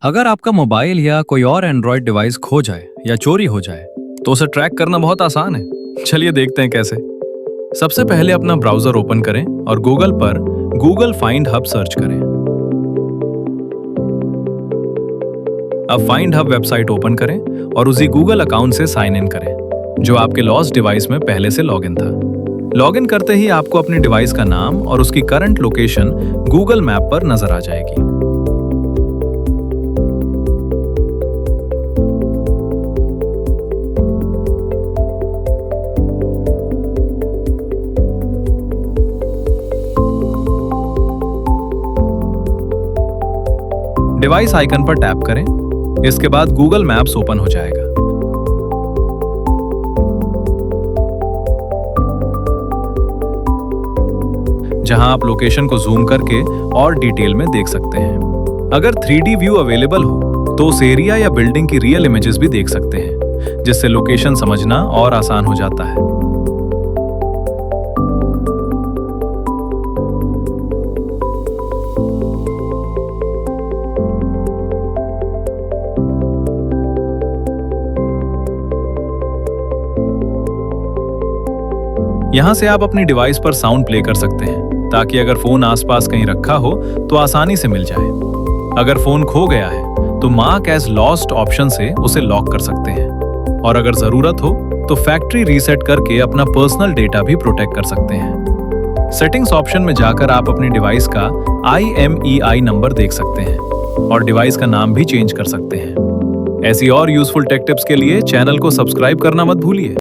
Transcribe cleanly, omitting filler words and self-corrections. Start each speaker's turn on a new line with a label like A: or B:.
A: अगर आपका मोबाइल या कोई और एंड्रॉयड डिवाइस खो जाए या चोरी हो जाए तो उसे ट्रैक करना बहुत आसान है। चलिए देखते हैं कैसे। सबसे पहले अपना ब्राउजर ओपन करें और गूगल पर गूगल फाइंड हब सर्च करें। अब फाइंड हब वेबसाइट ओपन करें और उसी गूगल अकाउंट से साइन इन करें जो आपके लॉस्ट डिवाइस में पहले से लॉगिन था। लॉगिन करते ही आपको अपने डिवाइस का नाम और उसकी करंट लोकेशन गूगल मैप पर नजर आ जाएगी। डिवाइस आइकन पर टैप करें। इसके बाद गूगल मैप्स ओपन हो जाएगा। जहां आप लोकेशन को जूम करके और डिटेल में देख सकते हैं। अगर 3D व्यू अवेलेबल हो तो उस एरिया या बिल्डिंग की रियल इमेजेस भी देख सकते हैं, जिससे लोकेशन समझना और आसान हो जाता है। यहां से आप अपनी डिवाइस पर साउंड प्ले कर सकते हैं ताकि अगर फोन आसपास कहीं रखा हो तो आसानी से मिल जाए। अगर फोन खो गया है तो मार्क एज लॉस्ट ऑप्शन से उसे लॉक कर सकते हैं और अगर जरूरत हो तो फैक्ट्री रीसेट करके अपना पर्सनल डेटा भी प्रोटेक्ट कर सकते हैं। सेटिंग्स ऑप्शन में जाकर आप अपनी डिवाइस का IMEI नंबर देख सकते हैं और डिवाइस का नाम भी चेंज कर सकते हैं। ऐसी और यूजफुल टेक टिप्स के लिए चैनल को सब्सक्राइब करना मत भूलिए।